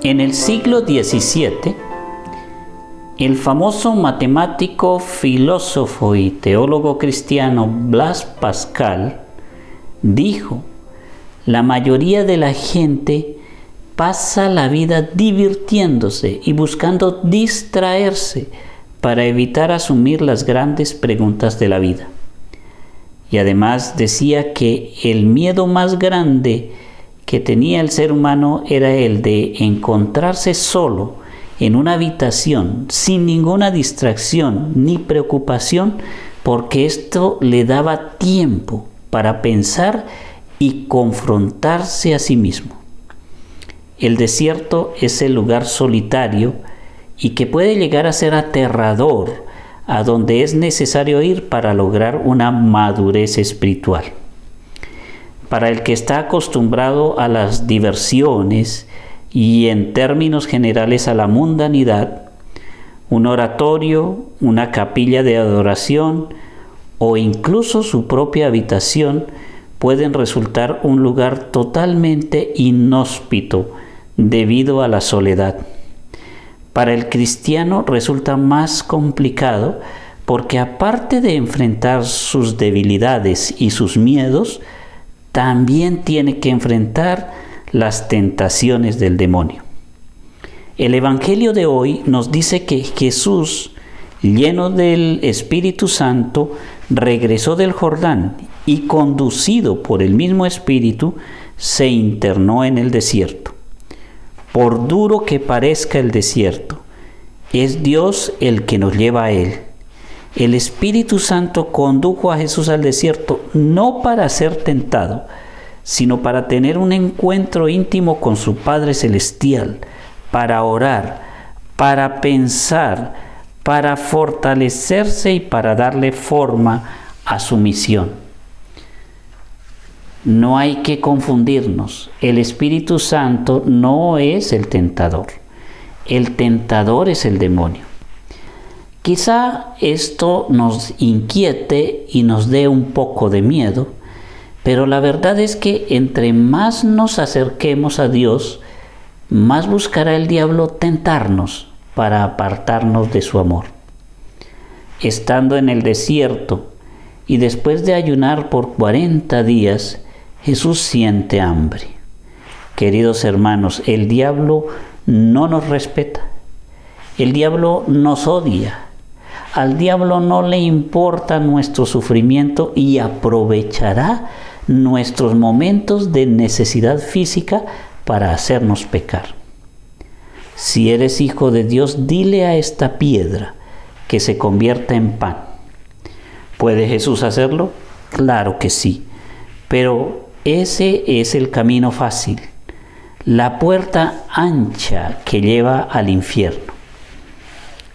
En el siglo XVII, el famoso matemático, filósofo y teólogo cristiano Blaise Pascal dijo: la mayoría de la gente pasa la vida divirtiéndose y buscando distraerse para evitar asumir las grandes preguntas de la vida. Y además decía que el miedo más grande que tenía el ser humano era el de encontrarse solo en una habitación sin ninguna distracción ni preocupación, porque esto le daba tiempo para pensar y confrontarse a sí mismo. El desierto es el lugar solitario y que puede llegar a ser aterrador, a donde es necesario ir para lograr una madurez espiritual. Para el que está acostumbrado a las diversiones y en términos generales a la mundanidad, un oratorio, una capilla de adoración o incluso su propia habitación pueden resultar un lugar totalmente inhóspito debido a la soledad. Para el cristiano resulta más complicado porque, aparte de enfrentar sus debilidades y sus miedos, también tiene que enfrentar las tentaciones del demonio. El Evangelio de hoy nos dice que Jesús, lleno del Espíritu Santo, regresó del Jordán y, conducido por el mismo Espíritu, se internó en el desierto. Por duro que parezca el desierto, es Dios el que nos lleva a él. El Espíritu Santo condujo a Jesús al desierto no para ser tentado, sino para tener un encuentro íntimo con su Padre Celestial, para orar, para pensar, para fortalecerse y para darle forma a su misión. No hay que confundirnos. El Espíritu Santo no es el tentador. El tentador es el demonio. Quizá esto nos inquiete y nos dé un poco de miedo, pero la verdad es que entre más nos acerquemos a Dios, más buscará el diablo tentarnos para apartarnos de su amor. Estando en el desierto y después de ayunar por 40 días, Jesús siente hambre. Queridos hermanos, el diablo no nos respeta. El diablo nos odia. Al diablo no le importa nuestro sufrimiento y aprovechará nuestros momentos de necesidad física para hacernos pecar. Si eres hijo de Dios, dile a esta piedra que se convierta en pan. ¿Puede Jesús hacerlo? Claro que sí, pero ese es el camino fácil, la puerta ancha que lleva al infierno.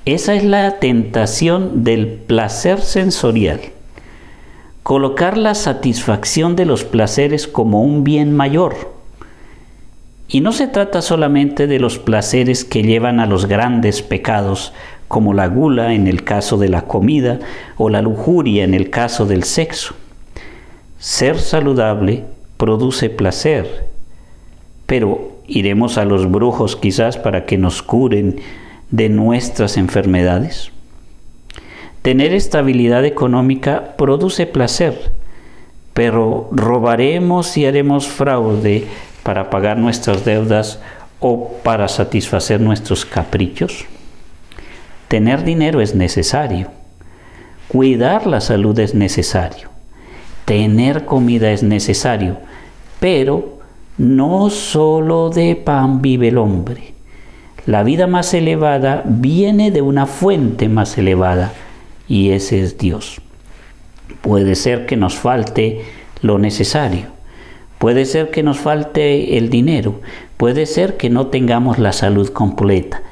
Esa es la tentación del placer sensorial. Colocar la satisfacción de los placeres como un bien mayor. Y no se trata solamente de los placeres que llevan a los grandes pecados, como la gula en el caso de la comida o la lujuria en el caso del sexo. Ser saludable produce placer, pero ¿iremos a los brujos quizás para que nos curen de nuestras enfermedades? Tener estabilidad económica produce placer, pero ¿robaremos y haremos fraude para pagar nuestras deudas o para satisfacer nuestros caprichos? Tener dinero es necesario, cuidar la salud es necesario, tener comida es necesario, pero no solo de pan vive el hombre. La vida más elevada viene de una fuente más elevada, y ese es Dios. Puede ser que nos falte lo necesario, puede ser que nos falte el dinero, puede ser que no tengamos la salud completa,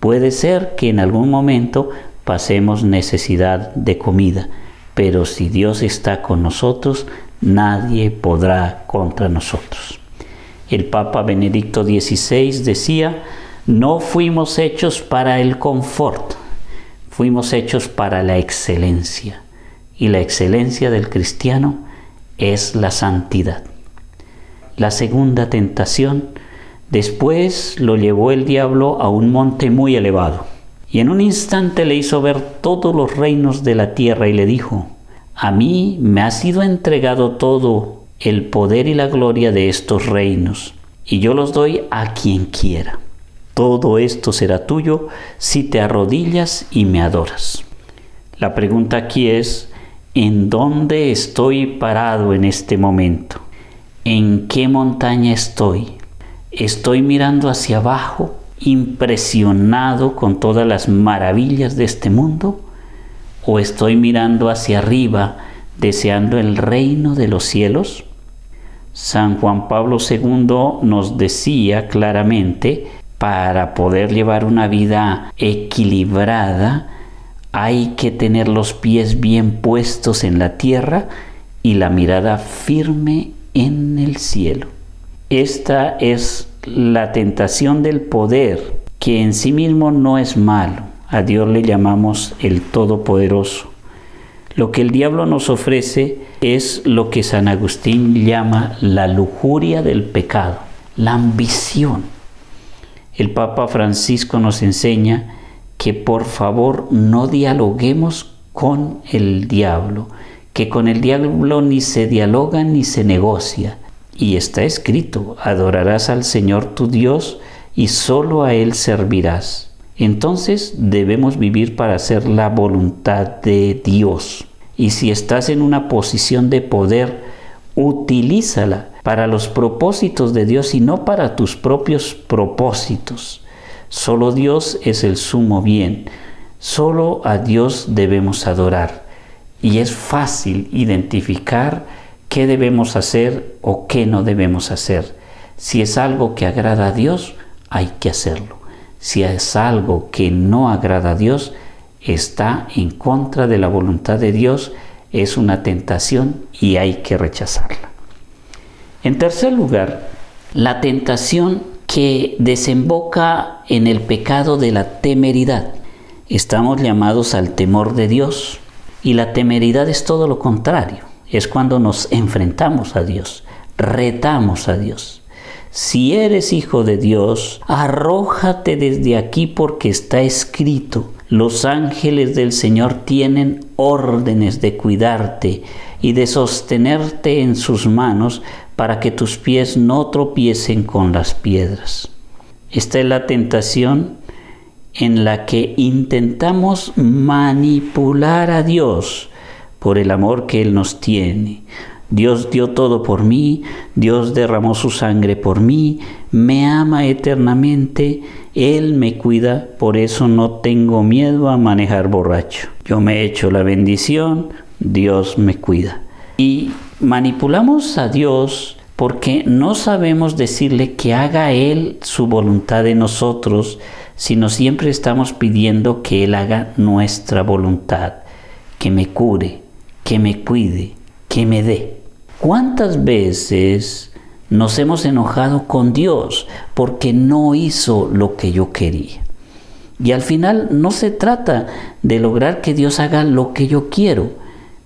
puede ser que en algún momento pasemos necesidad de comida, pero si Dios está con nosotros, nadie podrá contra nosotros. El Papa Benedicto XVI decía: no fuimos hechos para el confort, fuimos hechos para la excelencia. Y la excelencia del cristiano es la santidad. La segunda tentación Después lo llevó el diablo a un monte muy elevado, y en un instante le hizo ver todos los reinos de la tierra y le dijo: a mí me ha sido entregado todo el poder y la gloria de estos reinos, y yo los doy a quien quiera. Todo esto será tuyo si te arrodillas y me adoras. La pregunta aquí es: ¿en dónde estoy parado en este momento? ¿En qué montaña estoy? ¿Estoy mirando hacia abajo, impresionado con todas las maravillas de este mundo? ¿O estoy mirando hacia arriba, deseando el reino de los cielos? San Juan Pablo II nos decía claramente: para poder llevar una vida equilibrada, hay que tener los pies bien puestos en la tierra y la mirada firme en el cielo. Esta es la tentación del poder, que en sí mismo no es malo. A Dios le llamamos el Todopoderoso. Lo que el diablo nos ofrece es lo que San Agustín llama la lujuria del pecado, la ambición. El Papa Francisco nos enseña que por favor no dialoguemos con el diablo, que con el diablo ni se dialoga ni se negocia. Y está escrito: adorarás al Señor tu Dios y solo a Él servirás. Entonces debemos vivir para hacer la voluntad de Dios. Y si estás en una posición de poder, utilízala para los propósitos de Dios y no para tus propios propósitos. Solo Dios es el sumo bien. Solo a Dios debemos adorar. Y es fácil identificar qué debemos hacer o qué no debemos hacer. Si es algo que agrada a Dios, hay que hacerlo. Si es algo que no agrada a Dios, está en contra de la voluntad de Dios, es una tentación y hay que rechazarla. En tercer lugar, la tentación que desemboca en el pecado de la temeridad. Estamos llamados al temor de Dios, y la temeridad es todo lo contrario. Es cuando nos enfrentamos a Dios, retamos a Dios. Si eres hijo de Dios, arrójate desde aquí, porque está escrito: los ángeles del Señor tienen órdenes de cuidarte y de sostenerte en sus manos, para que tus pies no tropiecen con las piedras. Esta es la tentación en la que intentamos manipular a Dios por el amor que Él nos tiene. Dios dio todo por mí, Dios derramó su sangre por mí, me ama eternamente, Él me cuida, por eso no tengo miedo a manejar borracho. Yo me echo la bendición, Dios me cuida. Y manipulamos a Dios porque no sabemos decirle que haga Él su voluntad en nosotros, sino siempre estamos pidiendo que Él haga nuestra voluntad, que me cure, que me cuide, que me dé. ¿Cuántas veces nos hemos enojado con Dios porque no hizo lo que yo quería? Y al final no se trata de lograr que Dios haga lo que yo quiero,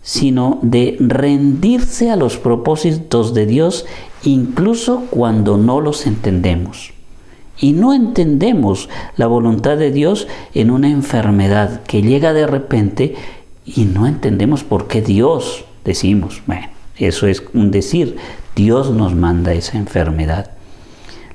sino de rendirse a los propósitos de Dios, incluso cuando no los entendemos. Y no entendemos la voluntad de Dios en una enfermedad que llega de repente y no entendemos por qué Dios, decimos, bueno, eso es un decir, Dios nos manda esa enfermedad.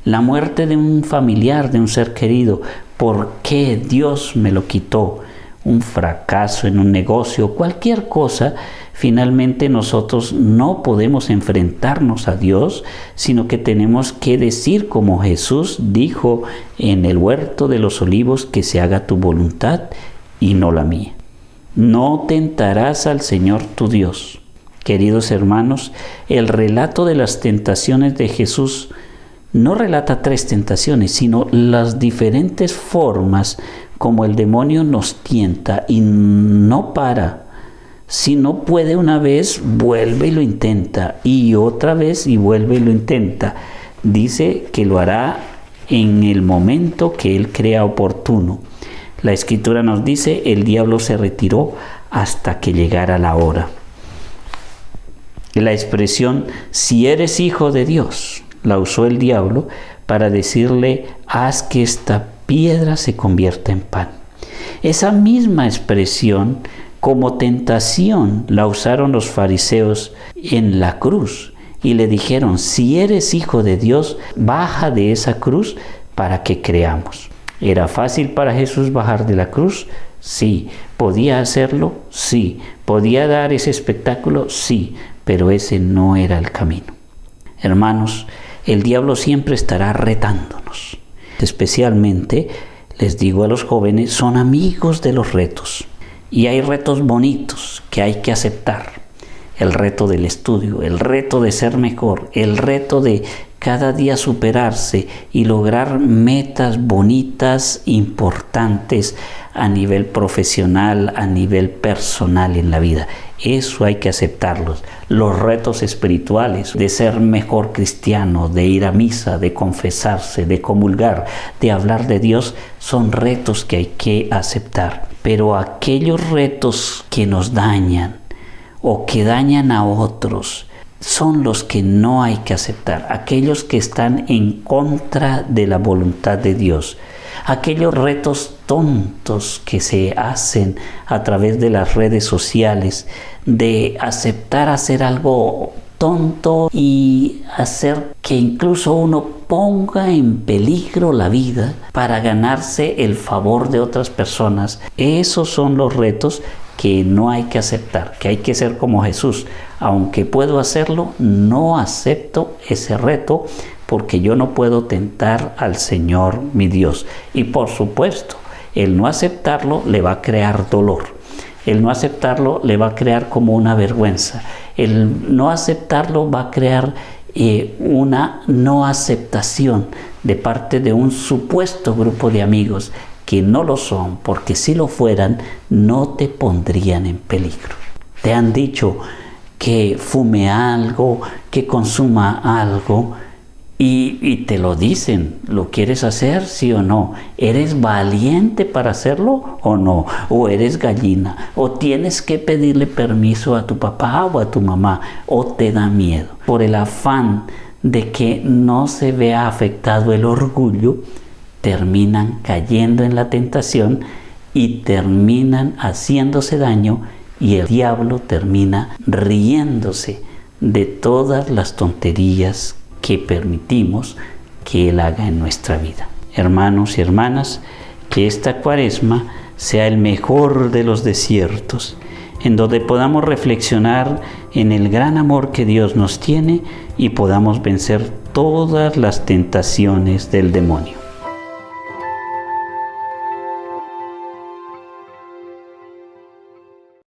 La muerte de un familiar, de un ser querido, ¿por qué Dios me lo quitó? Un fracaso en un negocio, cualquier cosa. Finalmente nosotros no podemos enfrentarnos a Dios, sino que tenemos que decir como Jesús dijo en el huerto de los olivos, que se haga tu voluntad y no la mía. No tentarás al Señor tu Dios. Queridos hermanos, el relato de las tentaciones de Jesús no relata 3 tentaciones, sino las diferentes formas como el demonio nos tienta y no para. Si no puede una vez, vuelve y lo intenta, y otra vez y vuelve y lo intenta. Dice que lo hará en el momento que Él crea oportuno. La Escritura nos dice: el diablo se retiró hasta que llegara la hora. La expresión "si eres hijo de Dios" la usó el diablo para decirle, haz que esta piedra se convierta en pan. Esa misma expresión como tentación la usaron los fariseos en la cruz y le dijeron, si eres hijo de Dios, baja de esa cruz para que creamos. ¿Era fácil para Jesús bajar de la cruz? Sí. ¿Podía hacerlo? Sí. ¿Podía dar ese espectáculo? Sí. Pero ese no era el camino. Hermanos, el diablo siempre estará retándonos. Especialmente, les digo a los jóvenes, son amigos de los retos. Y hay retos bonitos que hay que aceptar. El reto del estudio, el reto de ser mejor, el reto de cada día superarse y lograr metas bonitas, importantes a nivel profesional, a nivel personal en la vida. Eso hay que aceptarlos. Los retos espirituales de ser mejor cristiano, de ir a misa, de confesarse, de comulgar, de hablar de Dios, son retos que hay que aceptar. Pero aquellos retos que nos dañan o que dañan a otros, son los que no hay que aceptar, aquellos que están en contra de la voluntad de Dios, aquellos retos tontos que se hacen a través de las redes sociales, de aceptar hacer algo tonto y hacer que incluso uno ponga en peligro la vida para ganarse el favor de otras personas. Esos son los retos que no hay que aceptar, que hay que ser como Jesús. Aunque puedo hacerlo, no acepto ese reto porque yo no puedo tentar al Señor mi Dios. Y por supuesto, el no aceptarlo le va a crear dolor. El no aceptarlo le va a crear como una vergüenza. El no aceptarlo va a crear una no aceptación de parte de un supuesto grupo de amigos que no lo son, porque si lo fueran, no te pondrían en peligro. Te han dicho que fume algo, que consuma algo, y te lo dicen. ¿Lo quieres hacer, sí o no? ¿Eres valiente para hacerlo o no? ¿O eres gallina? ¿O tienes que pedirle permiso a tu papá o a tu mamá? ¿O te da miedo? Por el afán de que no se vea afectado el orgullo, terminan cayendo en la tentación y terminan haciéndose daño, y el diablo termina riéndose de todas las tonterías que permitimos que Él haga en nuestra vida. Hermanos y hermanas, que esta Cuaresma sea el mejor de los desiertos, en donde podamos reflexionar en el gran amor que Dios nos tiene y podamos vencer todas las tentaciones del demonio.